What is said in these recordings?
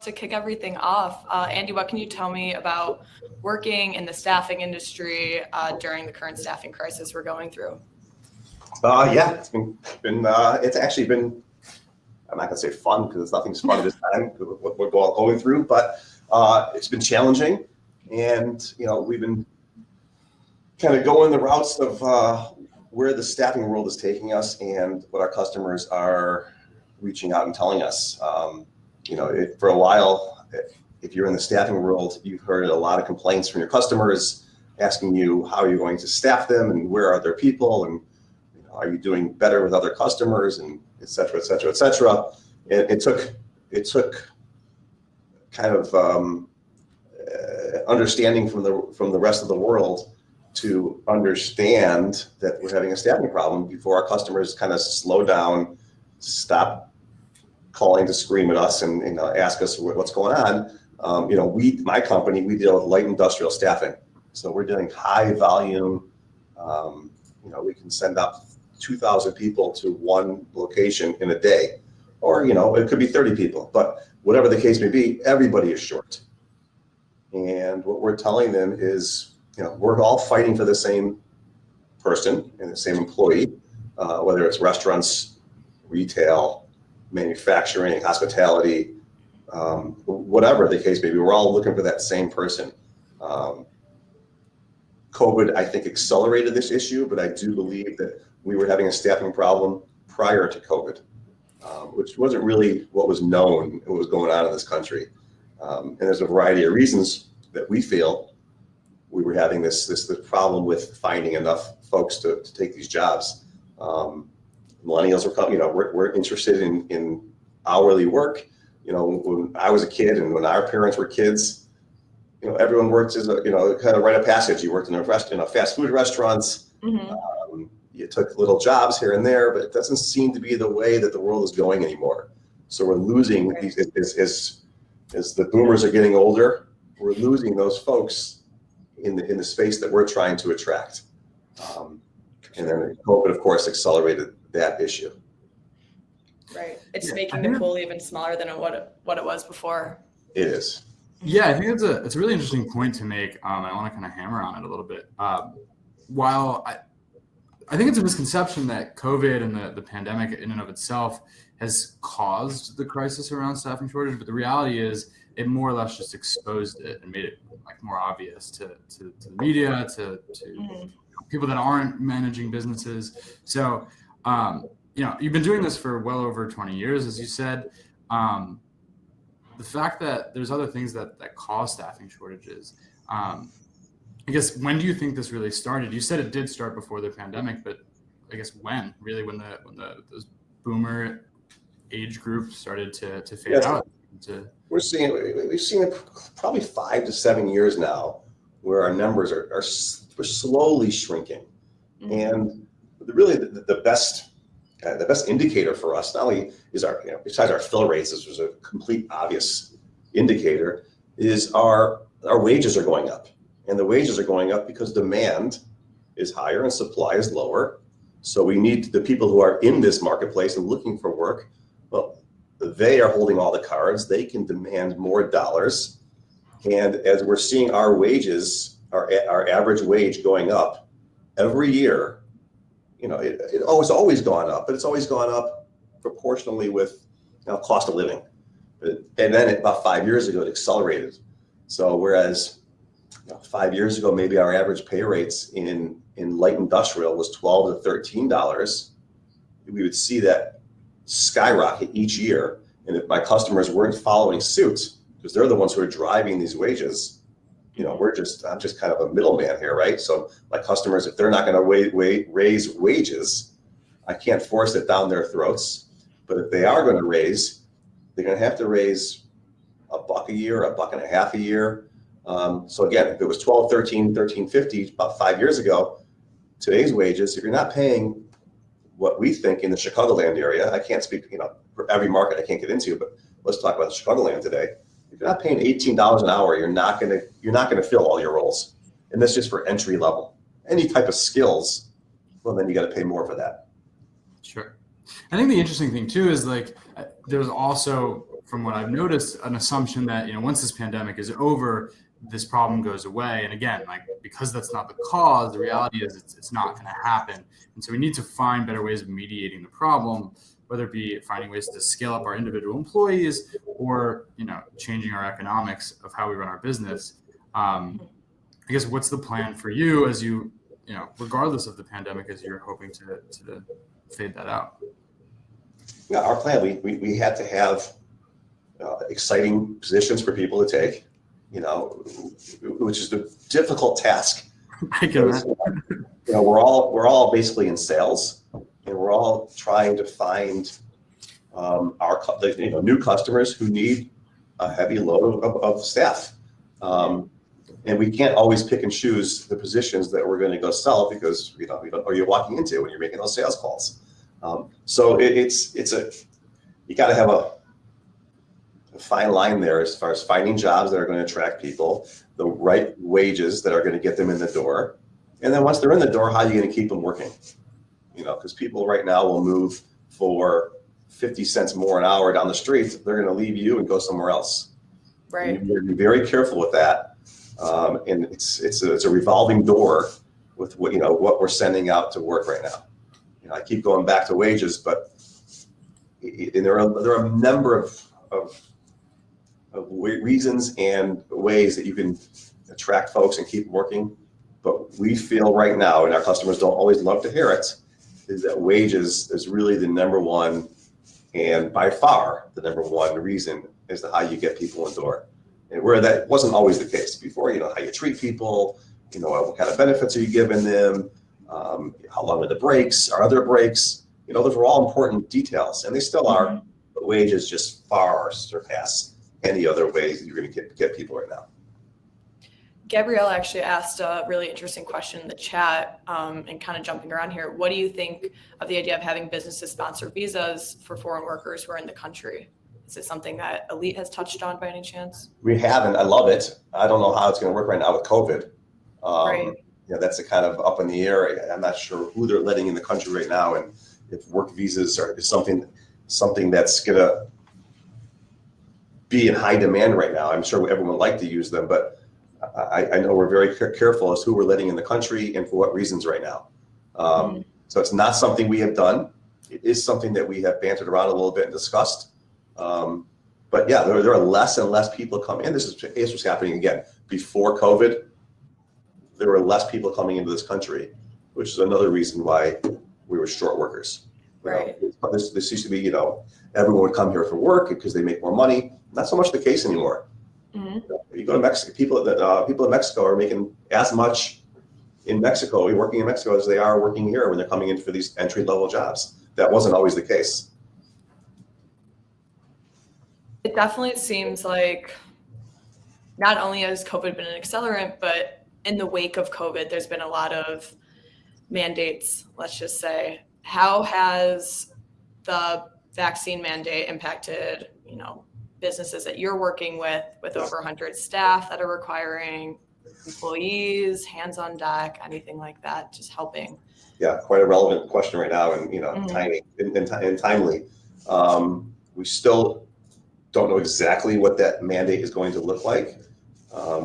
to kick everything off, Andy, what can you tell me about working in the staffing industry during the current staffing crisis we're going through? Yeah, it's actually been, I'm not gonna say fun because nothing's fun this time, what we're going through, but it's been challenging. And, we've been kind of going the routes of where the staffing world is taking us and what our customers are reaching out and telling us. For a while, if you're in the staffing world, you've heard a lot of complaints from your customers asking you how you're going to staff them and where are their people and are you doing better with other customers and et cetera, et cetera, et cetera. It took kind of understanding from the rest of the world to understand that we're having a staffing problem before our customers kind of slow down, stop calling to scream at us and ask us what's going on. My company, we deal with light industrial staffing. So we're doing high volume. We can send out 2,000 people to one location in a day, or, it could be 30 people, but whatever the case may be, everybody is short. And what we're telling them is, we're all fighting for the same person and the same employee, whether it's restaurants, retail, manufacturing, hospitality, whatever the case may be, we're all looking for that same person. COVID, I think, accelerated this issue, but I do believe that we were having a staffing problem prior to COVID, which wasn't really what was known and what was going on in this country. And there's a variety of reasons that we feel we were having this problem with finding enough folks to take these jobs. Millennials are coming, we're interested in hourly work. When I was a kid and when our parents were kids, everyone worked as a, kind of rite of passage. You worked in a fast food restaurants. Mm-hmm. You took little jobs here and there, but it doesn't seem to be the way that the world is going anymore. So we're losing these, as the boomers are getting older, we're losing those folks in the space that we're trying to attract. And then COVID, of course, accelerated that issue. Right. It's making the pool even smaller than what it was before. It is. Yeah, I think it's a really interesting point to make. I want to kind of hammer on it a little bit. While I think it's a misconception that COVID and the pandemic in and of itself has caused the crisis around staffing shortage, but the reality is it more or less just exposed it and made it more obvious to the media, to people that aren't managing businesses. So, you've been doing this for well over 20 years, as you said. The fact that there's other things that cause staffing shortages. I guess, when do you think this really started? You said it did start before the pandemic, but I guess when those boomer age group started to fade out? We've seen it probably 5 to 7 years now, where our numbers are slowly shrinking. Mm-hmm. And really the best indicator for us not only is our, besides our fill rates, this was a complete obvious indicator, is our wages are going up. And the wages are going up because demand is higher and supply is lower. So we need the people who are in this marketplace and looking for work. Well, they are holding all the cards. They can demand more dollars. And as we're seeing our wages, our average wage going up every year, it's always gone up, but it's always gone up proportionally with cost of living. And then about 5 years ago, it accelerated. So whereas 5 years ago, maybe our average pay rates in light industrial was $12 to $13, we would see that skyrocket each year. And if my customers weren't following suit, because they're the ones who are driving these wages, I'm just kind of a middleman here, right? So my customers, if they're not going to raise wages, I can't force it down their throats. But if they are going to raise, they're going to have to raise $1 a year, $1.50 a year. So again, if it was $12, $13, $13.50 about 5 years ago, today's wages, if you're not paying what we think in the Chicagoland area, I can't speak, for every market I can't get into, but let's talk about Chicagoland today. If you're not paying $18 an hour, you're not gonna fill all your roles, and that's just for entry level. Any type of skills, well, then you got to pay more for that. Sure. I think the interesting thing too is there's also from what I've noticed, an assumption that, once this pandemic is over, this problem goes away. And again, like, because that's not the cause, the reality is it's not going to happen. And so we need to find better ways of mediating the problem, whether it be finding ways to scale up our individual employees or, changing our economics of how we run our business. I guess, what's the plan for you as you, regardless of the pandemic, as you're hoping to fade that out? Yeah, our plan, we had to have exciting positions for people to take, which is the difficult task. I can imagine. We're all basically in sales, and we're all trying to find our new customers who need a heavy load of staff. And we can't always pick and choose the positions that we're going to go sell because we don't know what you're walking into when you're making those sales calls. So you got to have a fine line there as far as finding jobs that are going to attract people, the right wages that are going to get them in the door, and then once they're in the door, how are you going to keep them working? Because people right now will move for 50 cents more an hour down the street. They're going to leave you and go somewhere else. Right. And you have to be very careful with that. And it's a revolving door with what we're sending out to work right now. I keep going back to wages, but there are a number of reasons and ways that you can attract folks and keep working. But we feel right now, and our customers don't always love to hear it, is that wages is really the number one, and by far the number one reason as to how you get people in the door. And where that wasn't always the case before, how you treat people, what kind of benefits are you giving them, how long are the breaks, are there breaks, those were all important details, and they still are. Mm-hmm. But wages just far surpass any other ways that you're going to get people right now. Gabrielle actually asked a really interesting question in the chat, and kind of jumping around here. What do you think of the idea of having businesses sponsor visas for foreign workers who are in the country? Is it something that Elite has touched on by any chance? We haven't. I love it. I don't know how it's going to work right now with COVID. Right. That's a kind of up in the air. I'm not sure who they're letting in the country right now, and if work visas is something that's going to be in high demand right now. I'm sure everyone would like to use them, but I know we're very careful as who we're letting in the country and for what reasons right now. So it's not something we have done. It is something that we have bantered around a little bit and discussed. But yeah, there are less and less people coming in. This was happening again before COVID. There were less people coming into this country, which is another reason why we were short workers. Right. This used to be, everyone would come here for work because they make more money. Not so much the case anymore. Mm-hmm. You go to Mexico, people in Mexico are making as much in Mexico, working in Mexico, as they are working here when they're coming in for these entry-level jobs. That wasn't always the case. It definitely seems like not only has COVID been an accelerant, but in the wake of COVID, there's been a lot of mandates, let's just say. How has the vaccine mandate impacted, businesses that you're working with over 100 staff that are requiring employees, hands on deck, anything like that, just helping? Yeah, quite a relevant question right now, and Mm-hmm. timely. We still don't know exactly what that mandate is going to look like. I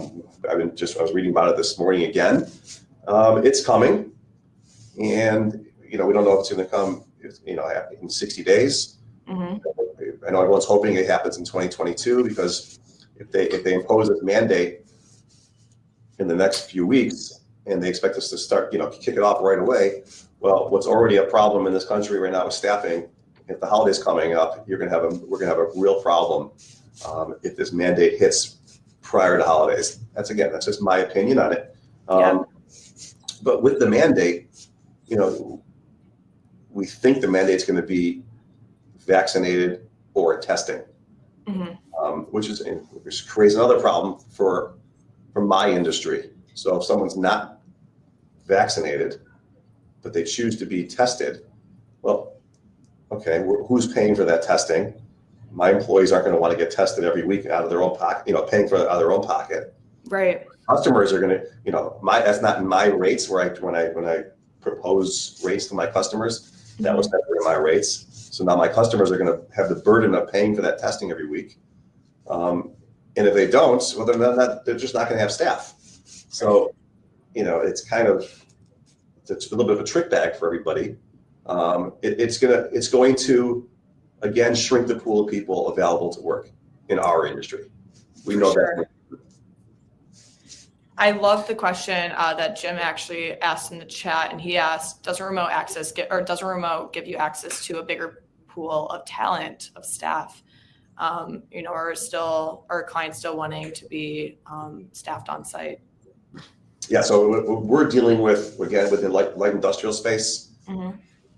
was reading about it this morning again. It's coming, and we don't know if it's going to come, in 60 days. Mm-hmm. I know everyone's hoping it happens in 2022 because if they impose this mandate in the next few weeks and they expect us to start, kick it off right away, well, what's already a problem in this country right now with staffing, if the holidays coming up, we're gonna have a real problem if this mandate hits prior to holidays. That's just my opinion on it. But with the mandate, we think the mandate's going to be vaccinated or testing, which creates another problem for my industry. So if someone's not vaccinated, but they choose to be tested, well, okay, who's paying for that testing? My employees aren't going to want to get tested every week out of their own pocket, paying for it out of their own pocket. Right. Customers are going to, that's not in my rates when I propose rates to my customers. That was never in my rates. So now my customers are going to have the burden of paying for that testing every week. And if they don't, well, they're just not going to have staff. So, it's a little bit of a trick bag for everybody. It's going to, again, shrink the pool of people available to work in our industry. We know that. I love the question that Jim actually asked in the chat, and he asked, does remote give you access to a bigger pool of talent, of staff? Or are clients still wanting to be staffed on site? Yeah, so we're dealing with, again, within light industrial space,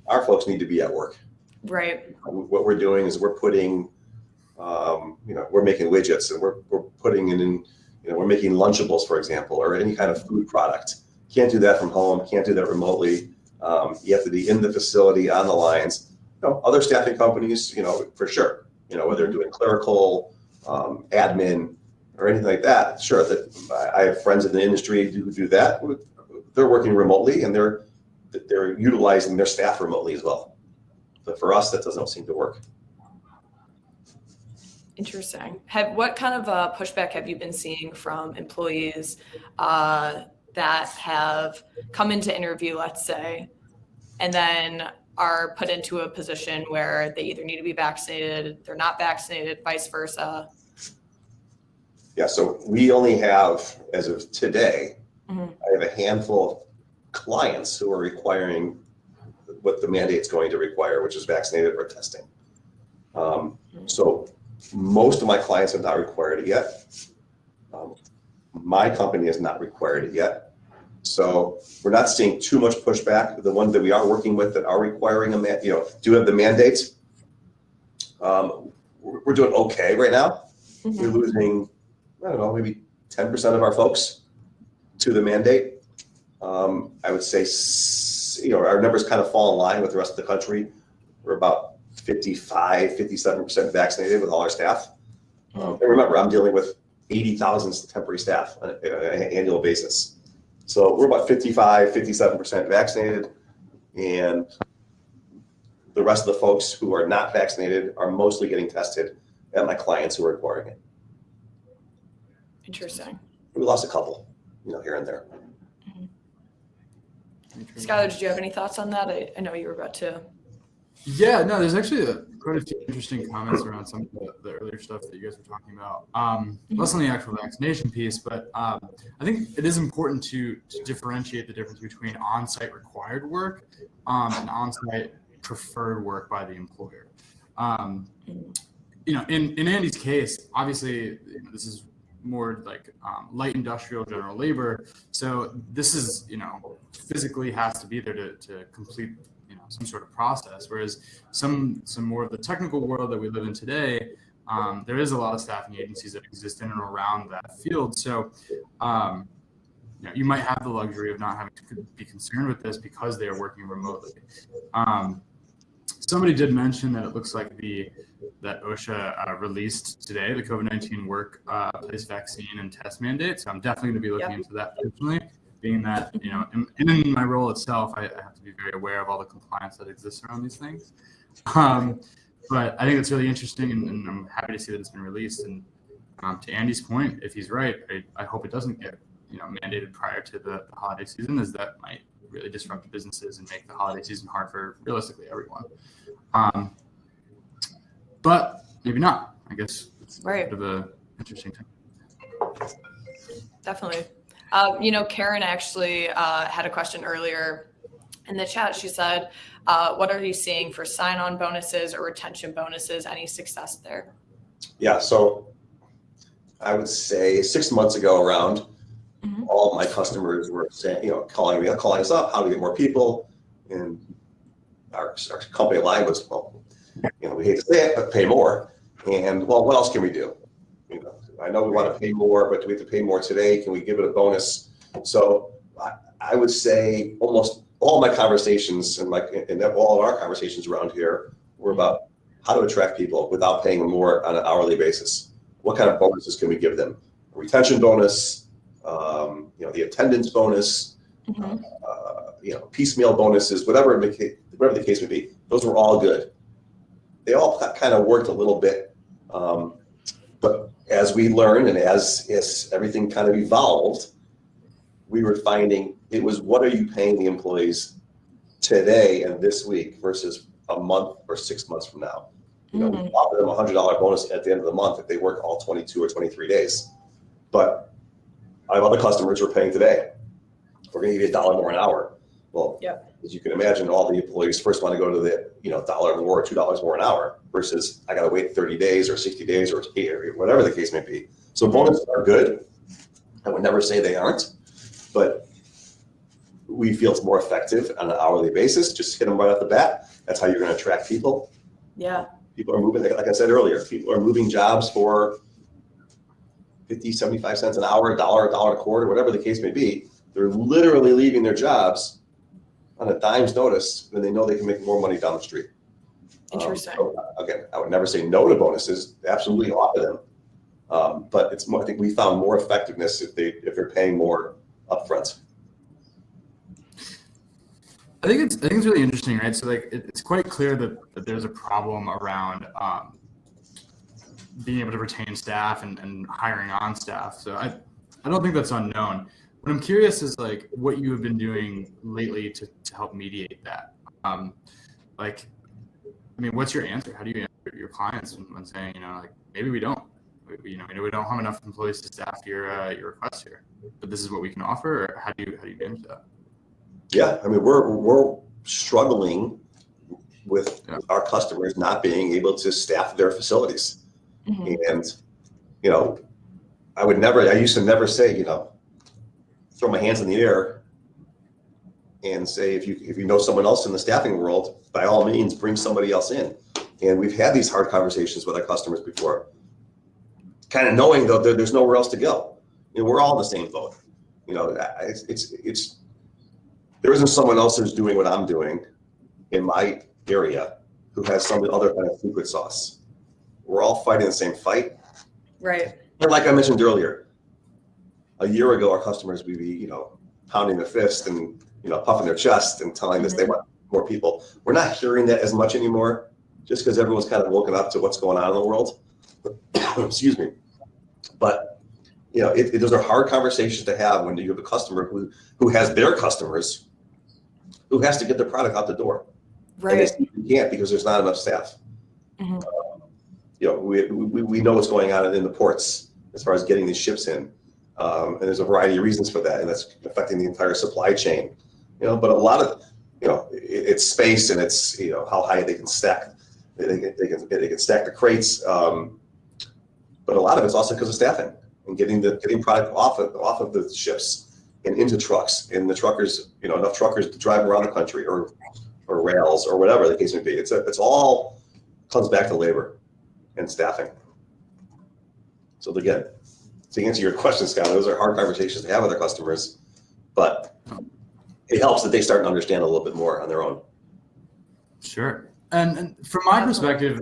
our folks need to be at work. Right. What we're doing is we're putting, we're making widgets, and we're putting in, we're making Lunchables, for example, or any kind of food product. Can't do that from home, can't do that remotely. You have to be in the facility, on the lines. Other staffing companies, for sure, whether they're doing clerical, admin, or anything like that, sure. That I have friends in the industry who do that. They're working remotely, and they're utilizing their staff remotely as well. But for us, that doesn't seem to work. Interesting. What kind of pushback have you been seeing from employees that have come into interview, let's say, and then are put into a position where they either need to be vaccinated, they're not vaccinated, vice versa? Yeah, so we only have, as of today, I have a handful of clients who are requiring what the mandate's going to require, which is vaccinated or testing. So most of my clients have not required it yet. My company has not required it yet. So we're not seeing too much pushback. The ones that we are working with that are requiring do have the mandates. We're doing okay right now. We're losing, I don't know, maybe 10% of our folks to the mandate. I would say, our numbers kind of fall in line with the rest of the country. We're about 57% vaccinated with all our staff. And remember, I'm dealing with 80,000 temporary staff on an annual basis. So we're about 57% vaccinated, and the rest of the folks who are not vaccinated are mostly getting tested at my clients who are requiring it. Interesting. We lost a couple, here and there. Skylar, did you have any thoughts on that? I know you were about to. Yeah, no, there's actually quite a few interesting comments around some of the earlier stuff that you guys were talking about. Less on the actual vaccination piece, but I think it is important to differentiate the difference between on-site required work and on-site preferred work by the employer. In Andy's case, obviously, this is more like light industrial general labor. So this is, physically has to be there to complete, some sort of process. Whereas some more of the technical world that we live in today, there is a lot of staffing agencies that exist in and around that field. So, you might have the luxury of not having to be concerned with this because they are working remotely. Somebody did mention that it looks like that OSHA released today the COVID-19 workplace vaccine and test mandate. So I'm definitely going to be looking into that personally, being that, in my role itself, I have to be very aware of all the compliance that exists around these things. But I think it's really interesting, and I'm happy to see that it's been released. And to Andy's point, if he's right, I hope it doesn't get mandated prior to the holiday season, as that might really disrupt businesses and make the holiday season hard for realistically everyone. But maybe not. I guess it's right. A bit of an interesting thing. Definitely. Karen actually had a question earlier in the chat. She said, what are you seeing for sign-on bonuses or retention bonuses? Any success there? Yeah, so I would say 6 months ago around, all my customers were saying, calling us up, how do we get more people? And our company line was, we hate to say it, but pay more. And what else can we do? I know we want to pay more, but do we have to pay more today? Can we give it a bonus? So I would say almost all my conversations and all of our conversations around here were about how to attract people without paying them more on an hourly basis. What kind of bonuses can we give them? A retention bonus, the attendance bonus, piecemeal bonuses, whatever the case may be. Those were all good. they all kind of worked a little bit. But as we learned and as everything kind of evolved, we were finding it was, what are you paying the employees today and this week versus a month or 6 months from now? We offer them a $100 bonus at the end of the month if they work all 22 or 23 days. But I have other customers who are paying today. We're going to give you $1 more an hour. Well, as you can imagine, all the employees first want to go to the $1 more or $2 more an hour versus I got to wait 30 days or 60 days or whatever the case may be. So bonuses are good. I would never say they aren't, but we feel it's more effective on an hourly basis. Just hit them right off the bat. That's how you're going to attract people. Yeah. People are moving, like I said earlier, people are moving jobs for 50, 75 cents an hour, $1, $1 and a quarter, whatever the case may be. They're literally leaving their jobs on a dime's notice when they know they can make more money down the street. Interesting. So again, I would never say no to bonuses. Absolutely offer them. But it's more, I think we found more effectiveness if they're paying more upfront. I think it's really interesting, right? So like it's quite clear that there's a problem around being able to retain staff and hiring on staff. So I don't think that's unknown. What I'm curious is like what you have been doing lately to help mediate that. What's your answer? How do you answer your clients when saying, like maybe we don't, we don't have enough employees to staff your requests here, but this is what we can offer, or how do you manage that? Yeah, I mean, we're struggling with our customers not being able to staff their facilities. And, I used to never say, throw my hands in the air and say, if you know someone else in the staffing world, by all means, bring somebody else in. And we've had these hard conversations with our customers before, kind of knowing though there's nowhere else to go. We're all in the same boat. There isn't someone else who's doing what I'm doing in my area who has some other kind of secret sauce. We're all fighting the same fight. Right. And like I mentioned earlier, a year ago, our customers would be, pounding their fist and, puffing their chest and telling us they want more people. We're not hearing that as much anymore, just because everyone's kind of woken up to what's going on in the world. Excuse me. But, those are hard conversations to have when you have a customer who has their customers who has to get their product out the door. Right. And they can't because there's not enough staff. We know what's going on in the ports as far as getting these ships in. And there's a variety of reasons for that, and that's affecting the entire supply chain. But a lot of, it's space and it's, how high they can stack. They can stack the crates. But a lot of it's also because of staffing and getting product off of the ships and into trucks, and the truckers, enough truckers to drive around the country or rails or whatever the case may be. It's all comes back to labor and staffing. So again, to answer your question, Scott, those are hard conversations to have with our customers, but it helps that they start to understand a little bit more on their own. Sure. And from my perspective,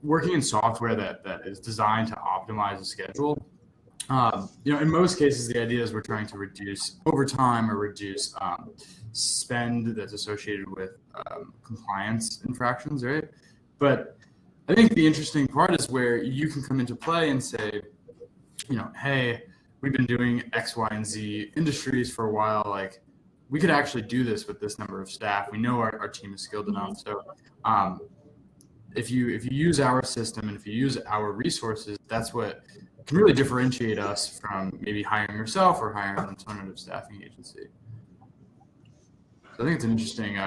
working in software that is designed to optimize a schedule, in most cases, the idea is we're trying to reduce overtime or reduce spend that's associated with compliance infractions, right? But I think the interesting part is where you can come into play and say, hey, we've been doing X, Y, and Z industries for a while. Like, we could actually do this with this number of staff. We know our team is skilled enough. So if you use our system and if you use our resources, that's what can really differentiate us from maybe hiring yourself or hiring an alternative staffing agency. So I think it's an interesting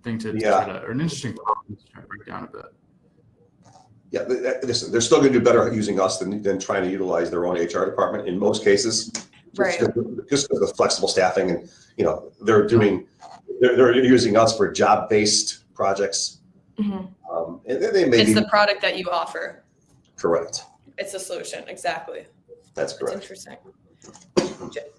thing to try to, or an interesting problem to try to break down a bit. Yeah, listen, they're still going to do better at using us than trying to utilize their own HR department in most cases. Right. Just because of flexible staffing, and they're using us for job-based projects. And they may it's the product that you offer. Correct. It's a solution, exactly. That's correct. That's interesting.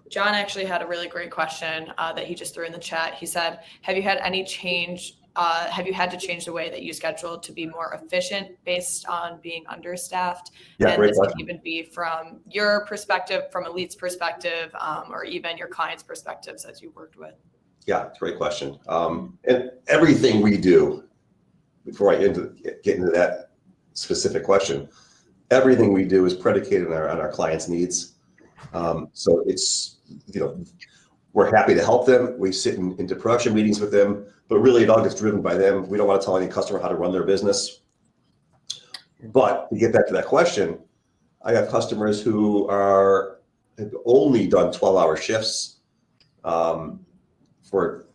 John actually had a really great question that he just threw in the chat. He said, have you had any change? Have you had to change the way that you schedule to be more efficient based on being understaffed? Yeah, and great this question. can even be from your perspective, from Elite's perspective, or even your clients' perspectives as you worked with. Yeah, it's a great question. And everything we do, before I get into that specific question, everything we do is predicated on our clients' needs. So it's, we're happy to help them. We sit into production meetings with them, but really it all gets driven by them. We don't want to tell any customer how to run their business. But to get back to that question, I have customers who have only done 12-hour shifts for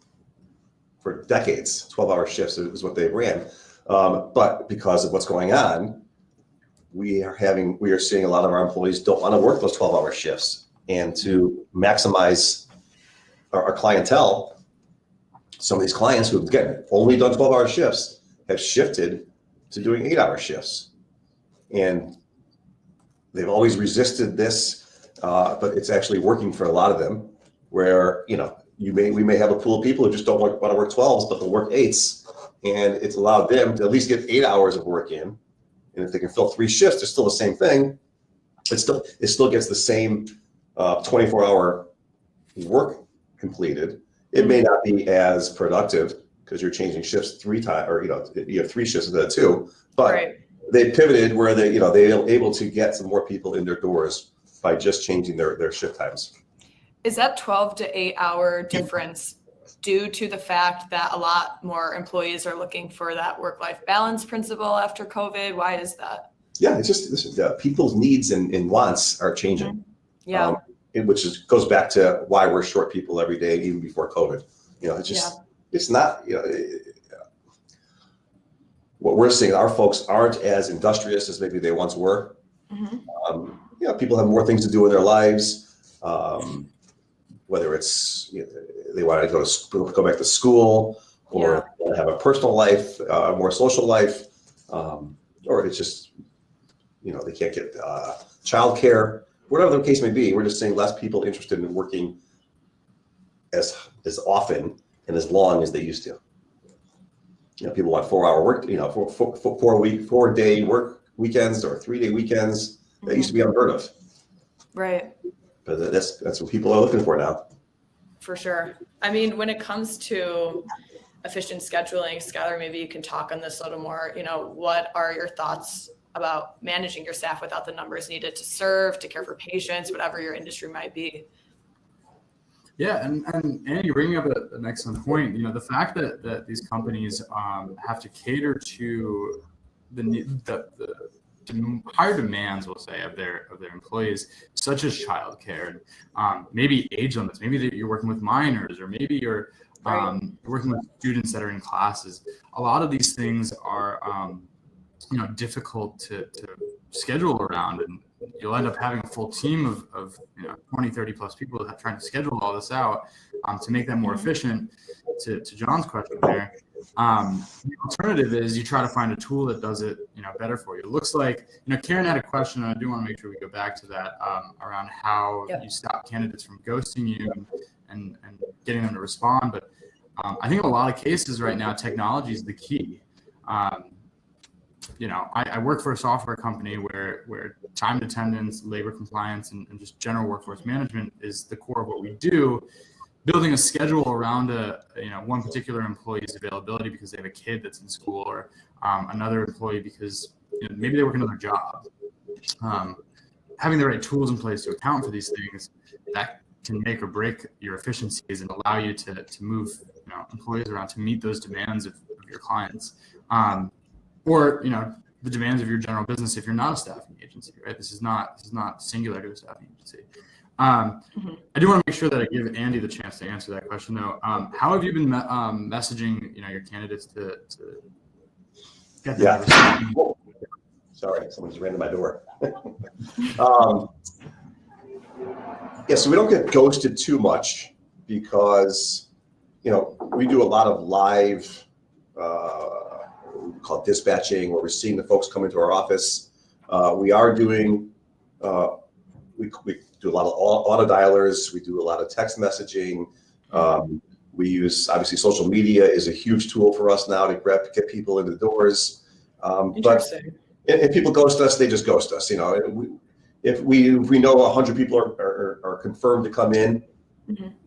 decades. 12-hour shifts is what they ran. But because of what's going on, we are seeing a lot of our employees don't want to work those 12-hour shifts. And to maximize our clientele, some of these clients who have, again, only done 12-hour shifts have shifted to doing 8-hour shifts. And they've always resisted this, but it's actually working for a lot of them, where, we may have a pool of people who just don't want to work 12s, but they'll work 8s. And it's allowed them to at least get 8 hours of work in. And if they can fill 3 shifts, it's still the same thing. It still gets the same 24-hour work completed. It may not be as productive because you're changing shifts 3 times, or you have 3 shifts instead of 2. But right. They pivoted where they're able to get some more people in their doors by just changing their shift times. Is that 12 to 8 hour difference due to the fact that a lot more employees are looking for that work-life balance principle after COVID? Why is that? Yeah, it's just people's needs and wants are changing. Yeah. Goes back to why we're short people every day, even before COVID. It's not, what we're seeing, our folks aren't as industrious as maybe they once were. Mm-hmm. People have more things to do in their lives. Whether it's they want to go back to school, or have a personal life, more social life, or it's just they can't get childcare, whatever the case may be. We're just seeing less people interested in working as often and as long as they used to. People want 4-hour work, 4-day work weekends or 3-day weekends. Mm-hmm. That used to be unheard of. Right. But that's what people are looking for now. For sure. I mean, when it comes to efficient scheduling, Skylar, maybe you can talk on this a little more. What are your thoughts about managing your staff without the numbers needed to serve, to care for patients, whatever your industry might be? Yeah, and Andy, you're bringing up an excellent point. The fact that these companies have to cater to the higher demands, we'll say, of their employees, such as childcare, maybe age limits. Maybe you're working with minors, or maybe you're working with students that are in classes. A lot of these things are difficult to schedule around, and you'll end up having a full team of 20, 30 plus people trying to schedule all this out to make them more efficient. To John's question there, the alternative is you try to find a tool that does it better for you. It looks like Karen had a question, and I do want to make sure we go back to that around how you stop candidates from ghosting you and getting them to respond. But I think in a lot of cases right now, technology is the key. I work for a software company where time and attendance, labor compliance, and just general workforce management is the core of what we do. Building a schedule around one particular employee's availability because they have a kid that's in school, or another employee because maybe they work another job. Having the right tools in place to account for these things, that can make or break your efficiencies and allow you to move employees around to meet those demands of your clients. Or the demands of your general business if you're not a staffing agency, right? This is not singular to a staffing agency. I do want to make sure that I give Andy the chance to answer that question, though. How have you been messaging your candidates to get them? Sorry, someone just ran to my door. So we don't get ghosted too much because we do a lot of live called dispatching, where we're seeing the folks come into our office. We are doing we do a lot of auto dialers. We do a lot of text messaging. We use, obviously, social media is a huge tool for us now to get people into the doors. But if people ghost us, they just ghost us. If we know 100 people are confirmed to come in,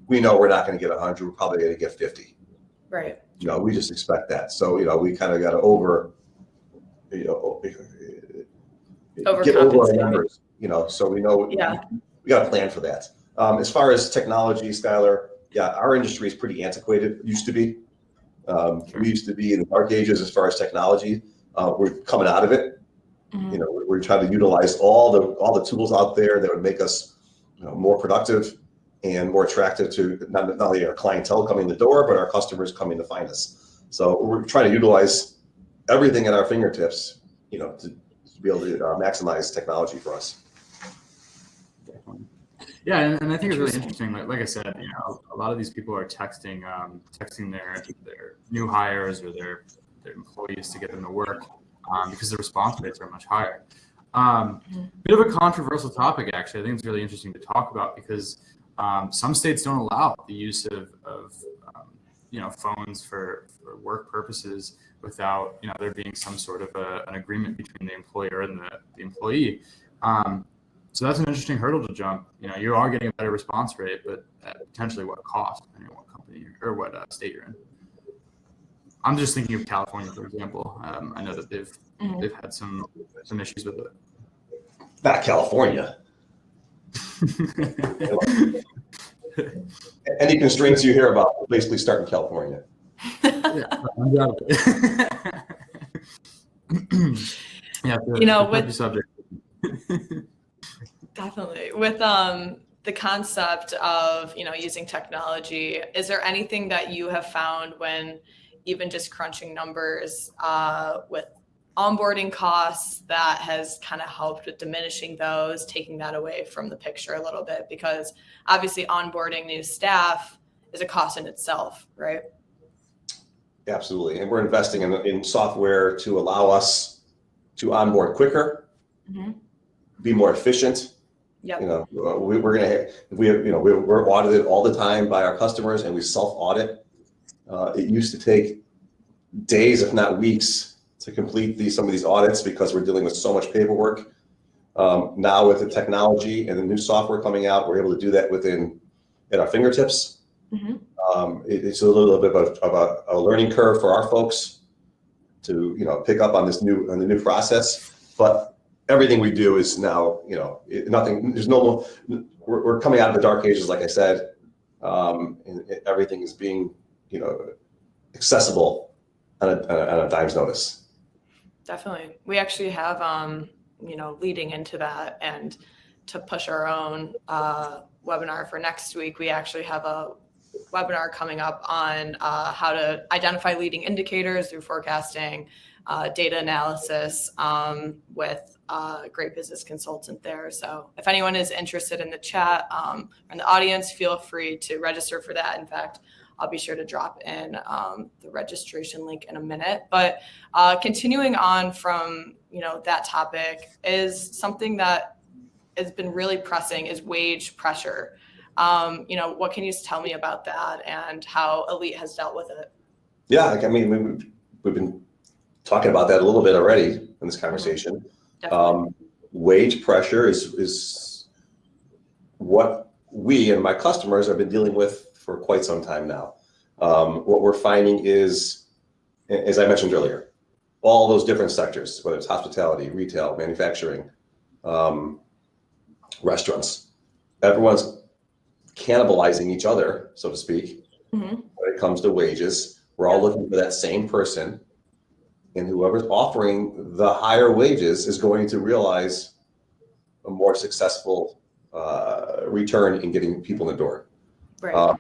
we know we're not going to get 100. We're probably going to get 50. Right. we just expect that. So, we kind of got to get over our numbers, so we know we got a plan for that. As far as technology, Skylar, our industry is pretty antiquated. It used to be. We used to be in the dark ages as far as technology. We're coming out of it. Mhm. We're trying to utilize all the tools out there that would make us more productive and more attractive to not only our clientele coming in the door, but our customers coming to find us. So we're trying to utilize everything at our fingertips, to be able to maximize technology for us. Yeah, and I think it's really interesting. Like I said, a lot of these people are texting their new hires or their employees to get them to work because the response rates are much higher. Bit of a controversial topic, actually. I think it's really interesting to talk about because some states don't allow the use of phones for work purposes without there being some sort of an agreement between the employer and the employee. So that's an interesting hurdle to jump. You are getting a better response rate, but at potentially what cost, depending on what company or what state you're in. I'm just thinking of California, for example. I know that they've had some issues with it. Not California. Any constraints you hear about basically start in California. With subject. Definitely. With the concept of, using technology, is there anything that you have found when even just crunching numbers with onboarding costs that has kind of helped with diminishing those, taking that away from the picture a little bit? Because obviously onboarding new staff is a cost in itself, right? Absolutely. And we're investing in software to allow us to onboard quicker, be more efficient. Yep. We're audited all the time by our customers, and we self-audit. It used to take days, if not weeks, to complete some of these audits because we're dealing with so much paperwork. Now with the technology and the new software coming out, we're able to do that at our fingertips. It's a little bit of a learning curve for our folks to pick up on the new process, but everything we do is now, nothing, there's no more, we're coming out of the dark ages, like I said, and everything is being, accessible on a dime's notice. Definitely. We actually have, leading into that and to push our own webinar for next week, we actually have a webinar coming up on how to identify leading indicators through forecasting, data analysis with a great business consultant there. So if anyone is interested in the chat or in the audience, feel free to register for that. In fact, I'll be sure to drop in the registration link in a minute. But continuing on from that topic is something that has been really pressing is wage pressure. What can you tell me about that and how Elite has dealt with it? Yeah, I mean, we've been talking about that a little bit already in this conversation. Wage pressure is what we and my customers have been dealing with for quite some time now. What we're finding is, as I mentioned earlier, all those different sectors, whether it's hospitality, retail, manufacturing, restaurants, everyone's cannibalizing each other, so to speak, when it comes to wages. We're all looking for that same person, and whoever's offering the higher wages is going to realize a more successful return in getting people in the door. Right.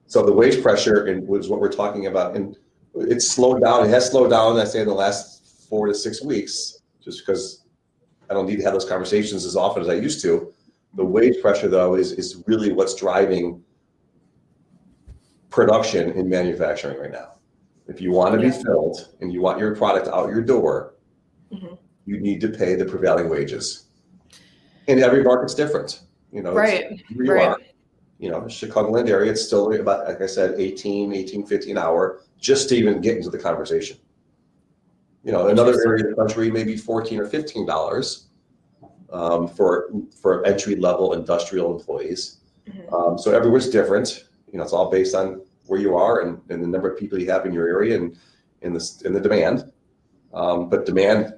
So the wage pressure was what we're talking about, and it's slowed down. It has slowed down, I say, in the last 4 to 6 weeks, just because I don't need to have those conversations as often as I used to. The wage pressure, though, is really what's driving production in manufacturing right now. If you want to be filled and you want your product out your door, you need to pay the prevailing wages. And every market's different. Right. Chicagoland area, it's still about, like I said, $18.50 an hour just to even get into the conversation. Another area of the country, maybe $14 or $15 for entry level industrial employees. So everywhere's different. It's all based on where you are and the number of people you have in your area and in the demand. But demand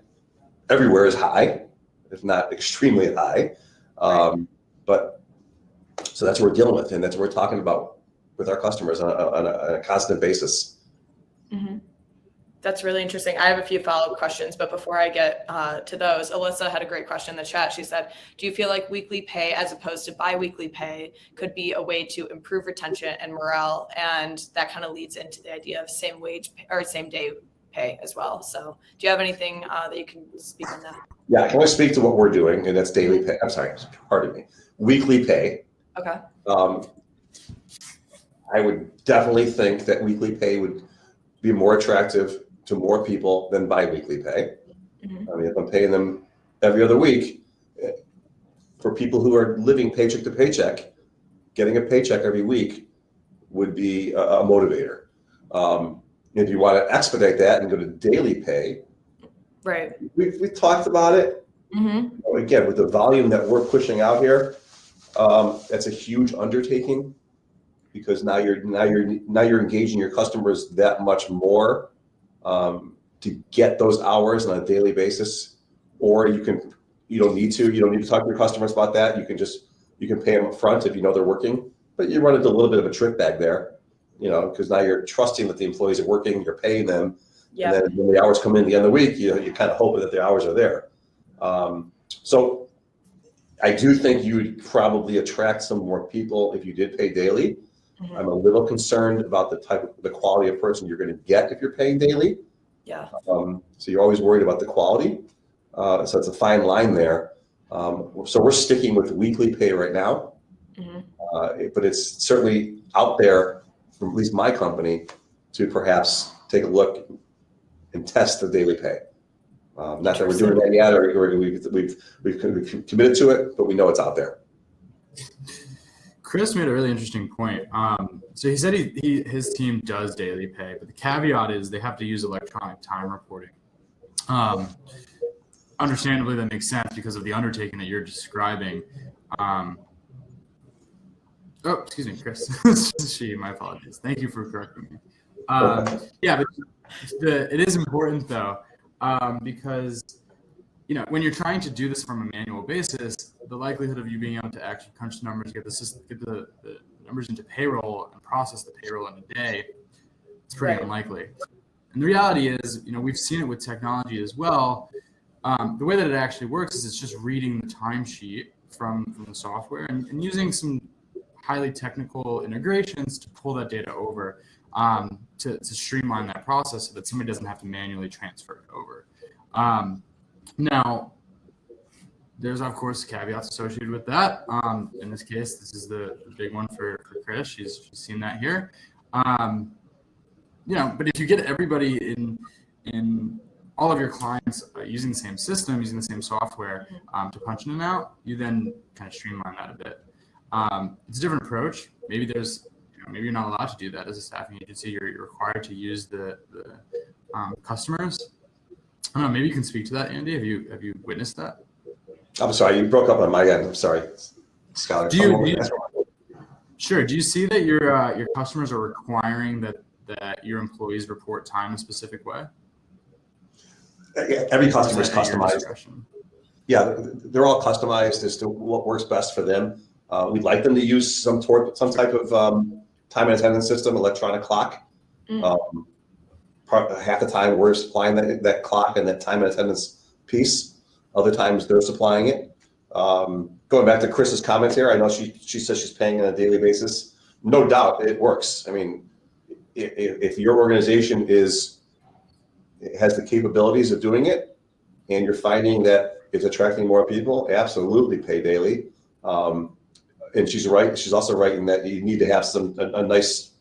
everywhere is high, if not extremely high. But so that's what we're dealing with, and that's what we're talking about with our customers on a constant basis. Mm-hmm. That's really interesting. I have a few follow-up questions, but before I get to those, Alyssa had a great question in the chat. She said, do you feel like weekly pay as opposed to bi-weekly pay could be a way to improve retention and morale? And that kind of leads into the idea of same wage or same day pay as well. So do you have anything that you can speak on that? Yeah, I can only speak to what we're doing, and that's daily pay. I'm sorry, pardon me. Weekly pay. Okay. I would definitely think that weekly pay would be more attractive to more people than bi-weekly pay. Mm-hmm. I mean, if I'm paying them every other week, for people who are living paycheck to paycheck, getting a paycheck every week would be a motivator. If you want to expedite that and go to daily pay, right? We talked about it. Mm-hmm. Again, with the volume that we're pushing out here, that's a huge undertaking because now you're engaging your customers that much more to get those hours on a daily basis. Or you don't need to talk to your customers about that. You can pay them up front if you know they're working, but you run into a little bit of a trick bag there, because now you're trusting that the employees are working, you're paying them. Yep. And then when the hours come in at the end of the week, you kind of hope that the hours are there. So I do think you would probably attract some more people if you did pay daily. Mm-hmm. I'm a little concerned about the quality of person you're going to get if you're paying daily. Yeah. So you're always worried about the quality. So it's a fine line there. So we're sticking with weekly pay right now. Mm-hmm. But it's certainly out there from at least my company to perhaps take a look and test the daily pay. Not that we're doing that yet, or we've committed to it, but we know it's out there. Chris made a really interesting point. So he said his team does daily pay, but the caveat is they have to use electronic time reporting. Understandably, that makes sense because of the undertaking that you're describing. Excuse me, Chris. My apologies. Thank you for correcting me. Yeah, but it is important though, because when you're trying to do this from a manual basis, the likelihood of you being able to actually crunch the numbers, get the numbers into payroll and process the payroll in a day, it's pretty unlikely. And the reality is, we've seen it with technology as well. The way that it actually works is it's just reading the timesheet from the software and using some highly technical integrations to pull that data over to streamline that process so that somebody doesn't have to manually transfer it over. Now, there's of course caveats associated with that. In this case, this is the big one for Chris. She's seen that here. But if you get everybody in all of your clients using the same system, using the same software to punch in and out, you then kind of streamline that a bit. It's a different approach. Maybe maybe you're not allowed to do that as a staffing agency. You're required to use the customers. I don't know. Maybe you can speak to that, Andy. Have you witnessed that? I'm sorry, you broke up on my end. I'm sorry, Skylar. Sure. Do you see that your customers are requiring that your employees report time in a specific way? Every customer is customized. Yeah, they're all customized as to what works best for them. We'd like them to use some type of time and attendance system, electronic clock. Half the time we're supplying that clock and that time and attendance piece. Other times they're supplying it. Going back to Chris's comment here, I know she says she's paying on a daily basis. No doubt it works. I mean, if your organization has the capabilities of doing it and you're finding that it's attracting more people, absolutely pay daily. And she's right. She's also right in that you need to have a nice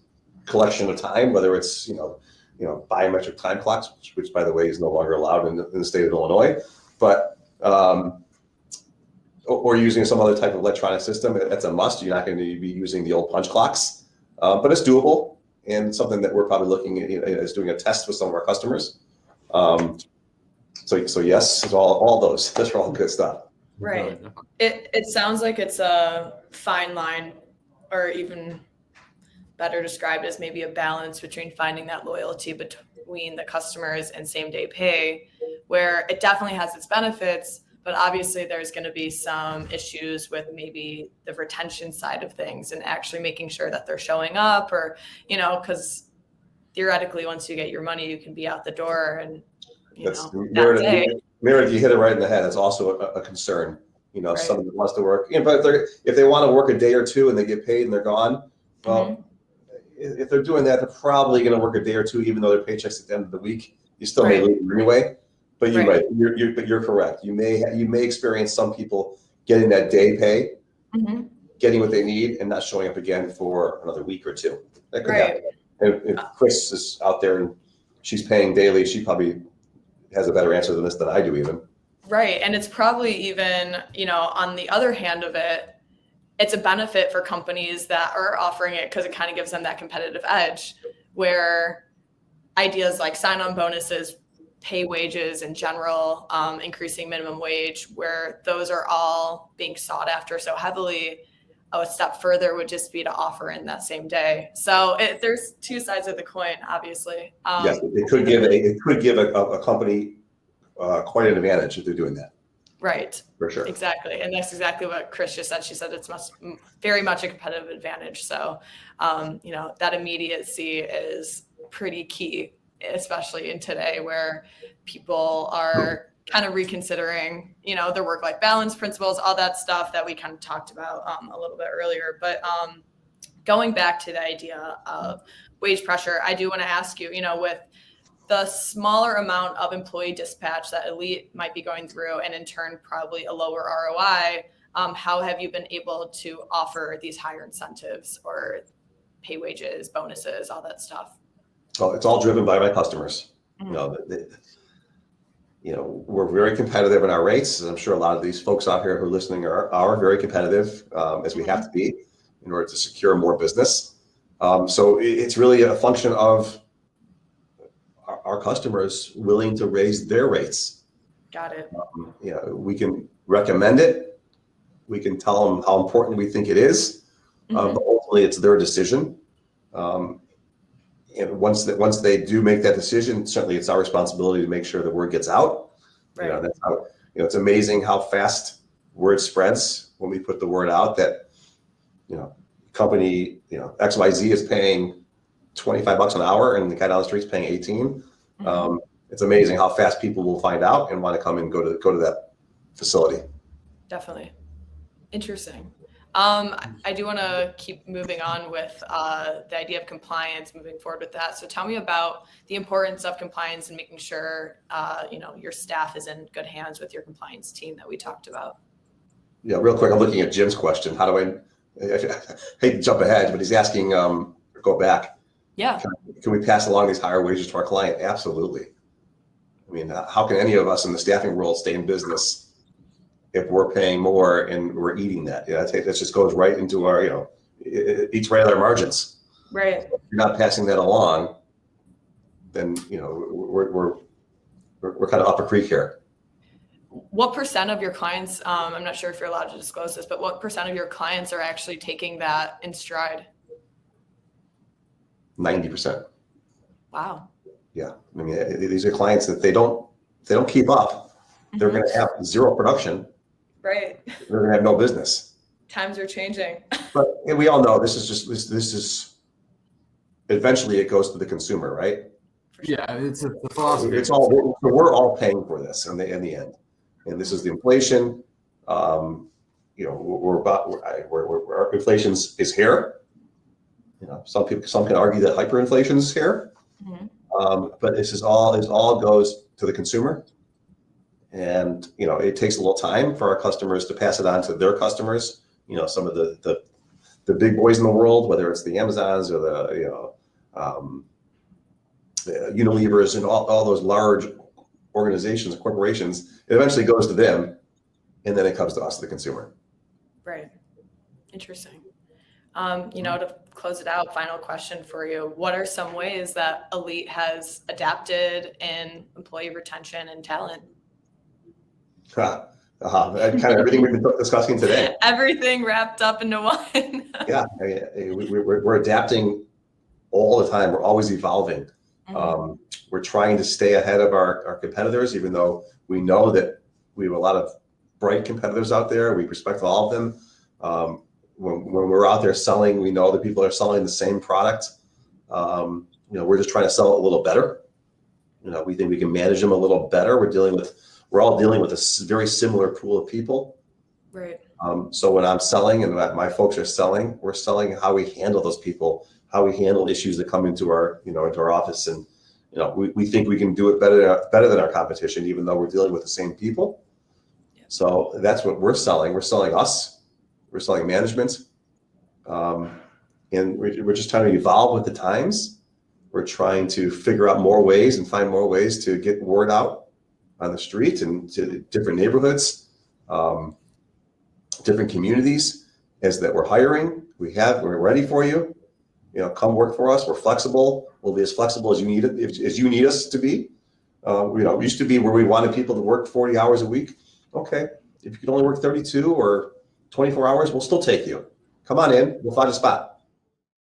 collection of time, whether it's biometric time clocks, which by the way is no longer allowed in the state of Illinois, but or using some other type of electronic system. That's a must. You're not going to be using the old punch clocks, but it's doable and something that we're probably looking at is doing a test with some of our customers. So yes, all those are all good stuff. Right. It sounds like it's a fine line, or even better described as maybe a balance between finding that loyalty between the customers and same day pay, where it definitely has its benefits, but obviously there's going to be some issues with maybe the retention side of things and actually making sure that they're showing up, or, because theoretically, once you get your money, you can be out the door and, that day. Meredith, you hit it right in the head. It's also a concern. Right. Someone that wants to work, but if they want to work a day or two and they get paid and they're gone, well, if they're doing that, they're probably going to work a day or two, even though their paycheck's at the end of the week. You still may leave anyway. But you're right. You're correct. You may experience some people getting that day pay, getting what they need, and not showing up again for another week or two. That could happen. And if Chris is out there and she's paying daily, she probably has a better answer than this than I do even. Right. And it's probably even, on the other hand of it, it's a benefit for companies that are offering it because it kind of gives them that competitive edge, where ideas like sign-on bonuses, pay wages in general, increasing minimum wage, where those are all being sought after so heavily. A step further would just be to offer in that same day. So there's two sides of the coin, obviously. Yes, it could give a company quite an advantage if they're doing that. Right. For sure. Exactly. And that's exactly what Chris just said. She said it's very much a competitive advantage. So, that immediacy is pretty key, especially in today where people are kind of reconsidering, their work-life balance principles, all that stuff that we kind of talked about a little bit earlier. But going back to the idea of wage pressure, I do want to ask you, with the smaller amount of employee dispatch that Elite might be going through, and in turn probably a lower ROI, how have you been able to offer these higher incentives or pay wages, bonuses, all that stuff? Well, it's all driven by my customers. We're very competitive in our rates. And I'm sure a lot of these folks out here who are listening are very competitive, as we have to be in order to secure more business. So it's really a function of our customers willing to raise their rates. Got it. We can recommend it. We can tell them how important we think it is, but ultimately it's their decision. And once they do make that decision, certainly it's our responsibility to make sure the word gets out. Right. That's how, it's amazing how fast word spreads when we put the word out that, company, XYZ is paying $25 an hour and the guy down the street's paying 18. It's amazing how fast people will find out and want to come and go to that facility. Definitely. Interesting. I do want to keep moving on with the idea of compliance, moving forward with that. So tell me about the importance of compliance and making sure, your staff is in good hands with your compliance team that we talked about. Yeah, real quick, I'm looking at Jim's question. How do I hate to jump ahead, but he's asking, go back. Yeah. Can we pass along these higher wages to our client? Absolutely. I mean, how can any of us in the staffing world stay in business if we're paying more and we're eating that? That just goes right into our, it eats right at our margins. Right. If you're not passing that along, then, we're kind of up a creek here. What percent of your clients, I'm not sure if you're allowed to disclose this, but what percent of your clients are actually taking that in stride? 90%. Wow. Yeah. I mean, these are clients that they don't keep up. They're going to have zero production. Right. They're going to have no business. Times are changing. But we all know this is eventually it goes to the consumer, right? Sure. Yeah, it's the philosophy. We're all paying for this in the end, and this is the inflation. Our inflation is here. Some can argue that hyperinflation is here, but this all goes to the consumer, and it takes a little time for our customers to pass it on to their customers. Some of the big boys in the world, whether it's the Amazons or the Unilevers and all those large organizations, corporations, it eventually goes to them, and then it comes to us, the consumer. Right. Interesting. To close it out, final question for you. What are some ways that Elite has adapted in employee retention and talent? That's Kind of everything we've been discussing today. Everything wrapped up into one. Yeah, we're adapting all the time. We're always evolving. We're trying to stay ahead of our competitors, even though we know that we have a lot of bright competitors out there. We respect all of them. When we're out there selling, we know that people are selling the same product. We're just trying to sell it a little better. We think we can manage them a little better. We're all dealing with a very similar pool of people. Right. So when I'm selling and my folks are selling, we're selling how we handle those people, how we handle issues that come into our office. And, we think we can do it better than our competition, even though we're dealing with the same people. Yeah. So that's what we're selling. We're selling us. We're selling management. And we're just trying to evolve with the times. We're trying to figure out more ways and find more ways to get word out on the street and to different neighborhoods, different communities, as that we're hiring. We're ready for you. Come work for us. We're flexible. We'll be as flexible as you need it, as you need us to be. We used to be where we wanted people to work 40 hours a week. Okay, if you can only work 32 or 24 hours, we'll still take you. Come on in. We'll find a spot.